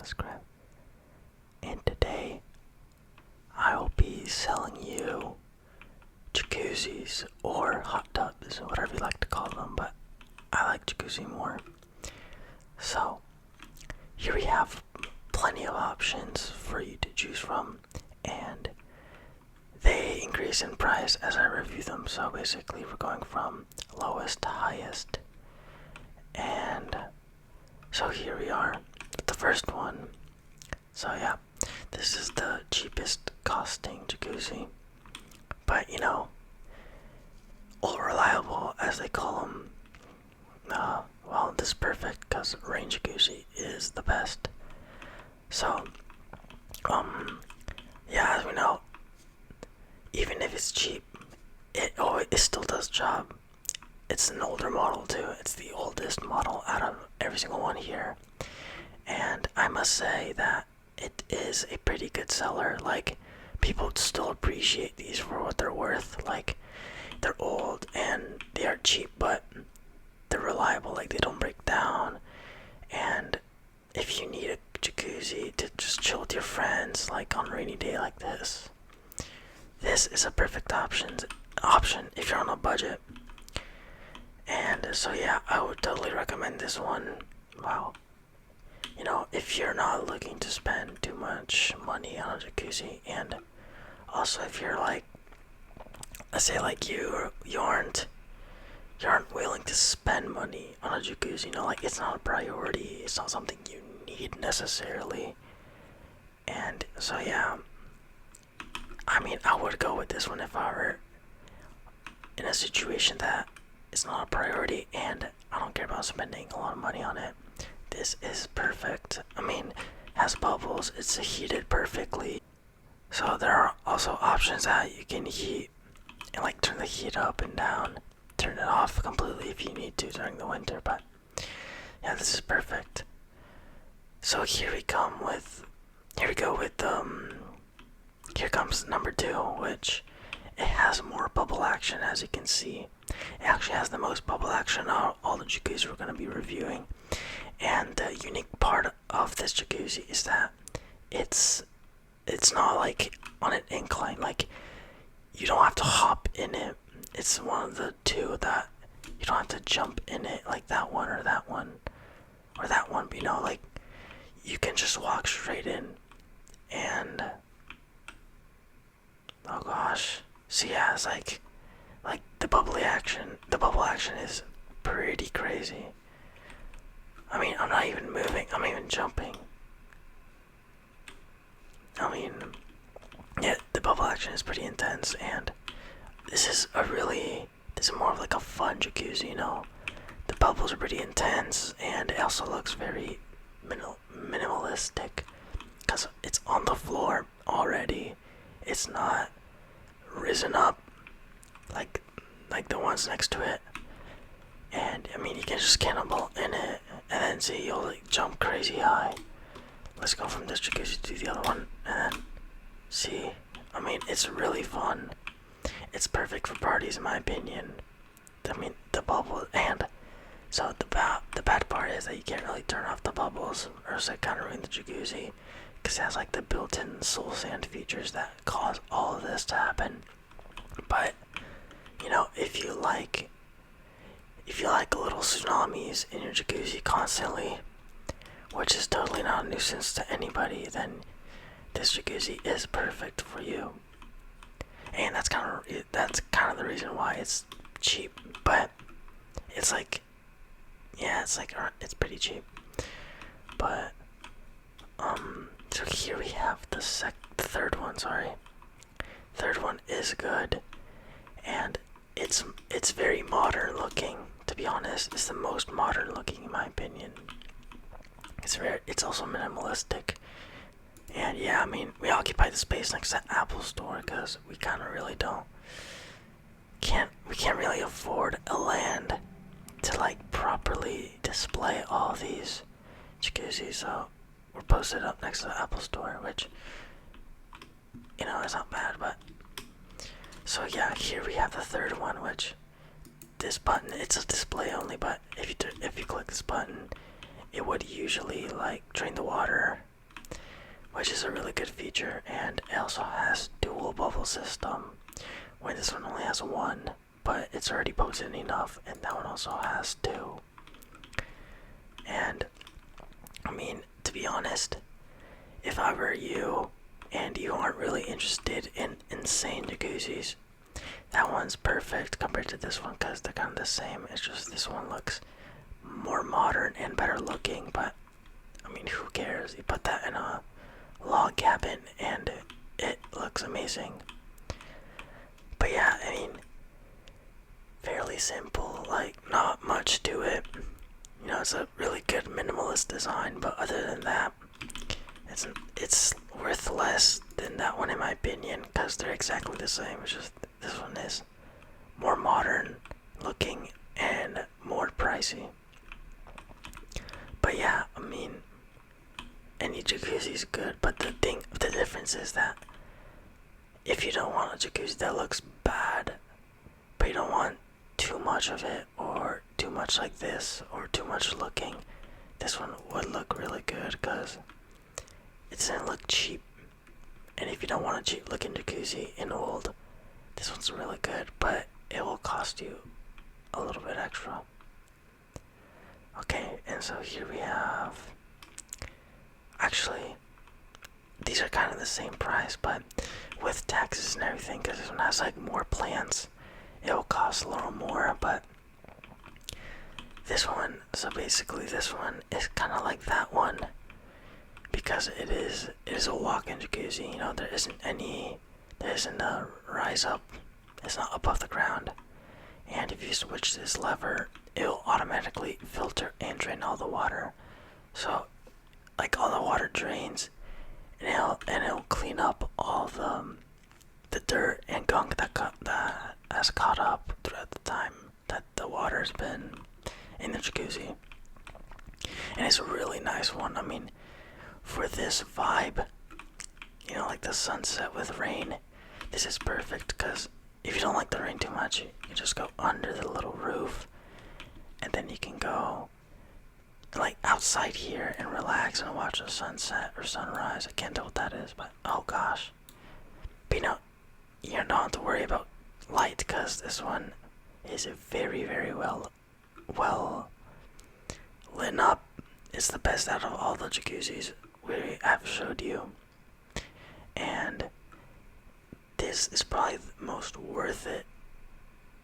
the script. And today, I will be selling you jacuzzis or hot tubs, whatever you like to call them, but I like jacuzzi more. So, here we have plenty of options for you to choose from, and they increase in price as I review them. So basically we're going from lowest to highest. And so here we are with the first one. So yeah, this is the cheapest costing jacuzzi, but you know, all reliable as they call them. Well, this is perfect because rain jacuzzi is the best. So yeah, as we know, even if it's cheap, it still does job. It's an older model too. It's the oldest model out of every single one here, and I must say that it is a pretty good seller. Like, people still appreciate these for what they're worth. Like, they're old and they are cheap, but they're reliable. Like, they don't break down. And if you need a jacuzzi to just chill with your friends, like on a rainy day like this, this is a perfect option if you're on a budget. And so yeah, I would totally recommend this one. Wow. You know, if you're not looking to spend too much money on a jacuzzi, and also if you're like, let's say like you aren't willing to spend money on a jacuzzi, you know, like it's not a priority, it's not something you need necessarily. And so yeah, I mean, I would go with this one if I were in a situation that it's not a priority and I don't care about spending a lot of money on it. This is perfect. I mean, it has bubbles, it's heated perfectly. So there are also options that you can heat and like turn the heat up and down, turn it off completely if you need to during the winter, but yeah, this is perfect. So here we go with here comes number 2, which it has more bubble action. As you can see, it actually has the most bubble action out of all the jacuzzis we're going to be reviewing. And the unique part of this jacuzzi is that it's not like on an incline. Like, you don't have to hop in it. It's one of the two that you don't have to jump in it, like that one or that one or that one. But you know, like, you can just walk straight in. And oh gosh, so yeah, it's like the bubble action is pretty crazy. I mean, I'm not even moving, I'm even jumping. I mean, yeah, the bubble action is pretty intense, and this is more of like a fun jacuzzi, you know. The bubbles are pretty intense, and it also looks very minimalistic because it's on the floor already. It's not risen up like the ones next to it. And I mean, you can just cannonball in it and then see you'll like jump crazy high. Let's go from this jacuzzi to the other one and then see. I mean, it's really fun. It's perfect for parties in my opinion. I mean, the bubble, and so the bad part is that you can't really turn off the bubbles, or else it kind of ruin the jacuzzi, because it has like the built-in soul sand features that cause all of this to happen. But you know, if you like little tsunamis in your jacuzzi constantly, which is totally not a nuisance to anybody, then this jacuzzi is perfect for you. And that's kind of the reason why it's cheap. But it's like, yeah, it's pretty cheap. But so here we have the third one. Third one is good, and it's very modern looking. To be honest, it's the most modern looking in my opinion. It's also minimalistic, and yeah, I mean, we occupy the space next to Apple Store because we kind of really we can't really afford a land to like properly display all these jacuzzis. So we're posted up next to the Apple Store, which, you know, is not bad. But so yeah, here we have the third one, which this button, it's a display only, but if you click this button, it would usually like drain the water which is a really good feature. And it also has dual bubble system, where this one only has one, but it's already potent enough, and that one also has two. And I mean, to be honest, if I were you and you aren't really interested in insane jacuzzis, that one's perfect compared to this one because they're kind of the same. It's just this one looks more modern and better looking, but I mean, who cares? You put that in a log cabin and it looks amazing. But yeah, I mean, fairly simple, like not much to it. You know, it's a really good minimalist design, but other than that, it's worth less than that one in my opinion because they're exactly the same. It's just this one is more modern looking and more pricey. But yeah, I mean, any jacuzzi is good, but the difference is that if you don't want a jacuzzi that looks bad, but you don't want too much of it, or too much like this, or too much looking, this one would look really good because it doesn't look cheap. And if you don't want a cheap looking jacuzzi in old, this one's really good, but it will cost you a little bit extra. Okay, and so here we have, actually, these are kind of the same price, but with taxes and everything, because this one has like more plants, it will cost a little more. But this one, so basically this one is kind of like that one, because it is a walk-in jacuzzi. You know, there isn't a rise up, it's not above the ground, and if you switch this lever, it will automatically filter and drain all the water. So like all the water drains, and it'll clean up all the dirt and gunk that has caught up throughout the time that the water's been in the jacuzzi. And it's a really nice one. I mean, for this vibe, you know, like the sunset with rain, this is perfect because if you don't like the rain too much, you just go under the little roof, and then you can go like outside here and relax and watch the sunset or sunrise. I can't tell what that is, but oh gosh. But you don't have to worry about light because this one is very, very well lit up. It's the best out of all the jacuzzis we have showed you, and this is probably the most worth it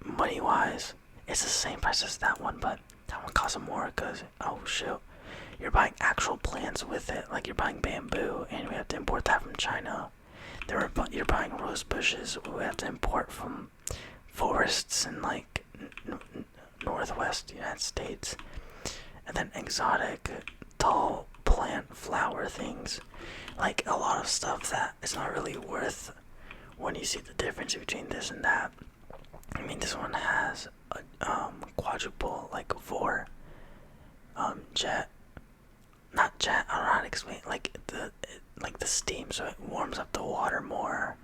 money wise. It's the same price as that one, but that one costs more because, oh shoot, you're buying actual plants with it. Like you're buying bamboo, and we have to import that from China. You're buying rose bushes, we have to import from forests in like northwest United States, and then exotic tall plant flower things, like a lot of stuff that is not really worth when you see the difference between this and that. I mean, this one has a quadruple, like four jet, not jet, I don't know how to explain, like the steam, so it warms up the water more.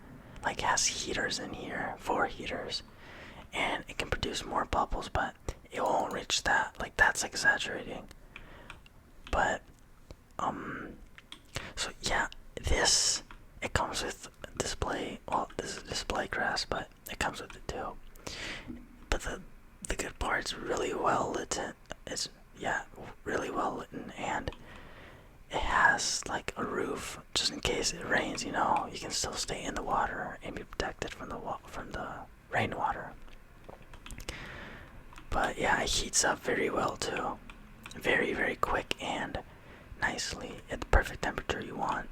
Like it has heaters in here, 4 heaters, and it can produce more bubbles, but it won't reach that. Like that's exaggerating. But so yeah, it comes with display. Well, this is display grass, but it comes with it too. But the good part is really well lit. It's really well lit, and it has like a roof just in case it rains. You know, you can still stay in the water and be protected from the rainwater. But yeah, it heats up very well too, very, very quick and nicely at the perfect temperature you want,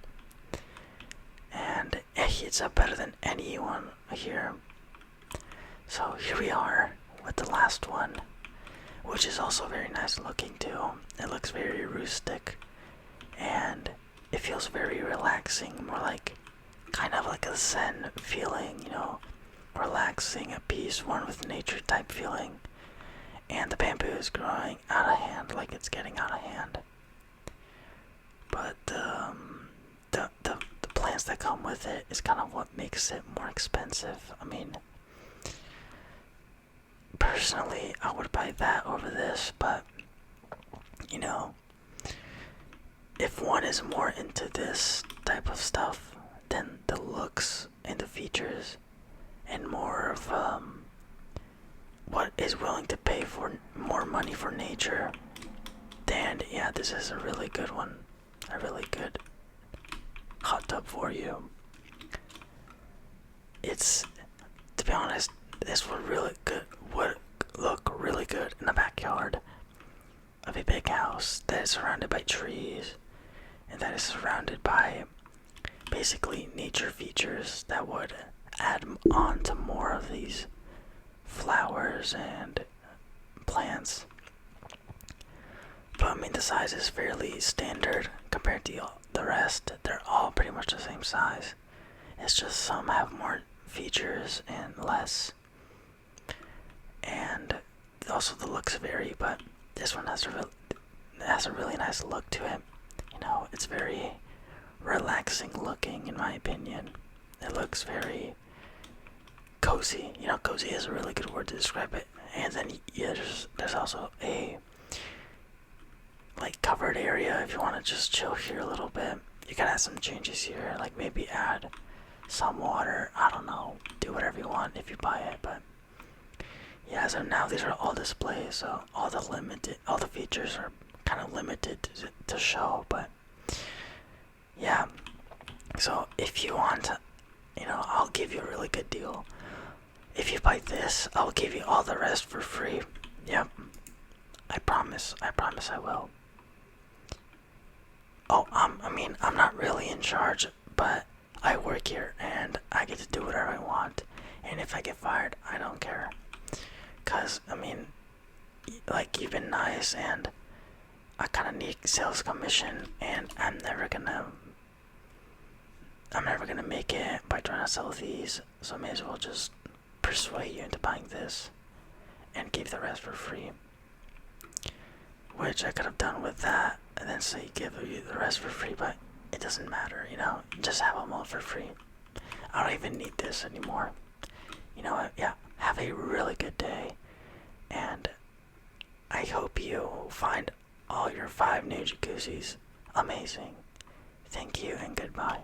and it heats up better than anyone here. So here we are with the last one, which is also very nice looking too. It looks very rustic, and it feels very relaxing, more like kind of like a zen feeling, you know, relaxing, at peace, one with nature type feeling. And the bamboo is growing out of hand, like it's getting out of hand. But the plants that come with it is kind of what makes it more expensive. I mean, personally, I would buy that over this, but you know, if one is more into this type of stuff than the looks and the features, and more of what is willing to pay for more money for nature. Then yeah, this is a really good one, a really good hot tub for you. It's, to be honest, this would look really good in the backyard of a big house that is surrounded by trees and that is surrounded by basically nature features that would add on to more of these flowers and plants. But I mean, the size is fairly standard compared to the rest. They're all pretty much the same size. It's just some have more features and less. And also the looks vary, but this one has a really nice look to it. You know, it's very relaxing looking in my opinion. It looks very cozy. You know, cozy is a really good word to describe it. And then yeah, there's also a like covered area if you want to just chill here a little bit. You can add some changes here, like maybe add some water. I don't know. Do whatever you want if you buy it, but yeah. So now these are all displays, so all the features are kind of limited to show, but yeah. So if you want, you know, I'll give you a really good deal. If you buy this, I'll give you all the rest for free. Yep. I promise I will. Oh, I mean, I'm not really in charge, but I work here and I get to do whatever I want. And if I get fired, I don't care. Cause, I mean, like, you've been nice and I kind of need sales commission and I'm never gonna make it by trying to sell these. So I may as well just persuade you into buying this and give the rest for free. Which I could have done with that and then say give you the rest for free, but it doesn't matter, you know, just have them all for free. I don't even need this anymore. You know what, yeah, have a really good day, and I hope you find all your 5 new jacuzzis amazing. Thank you and goodbye.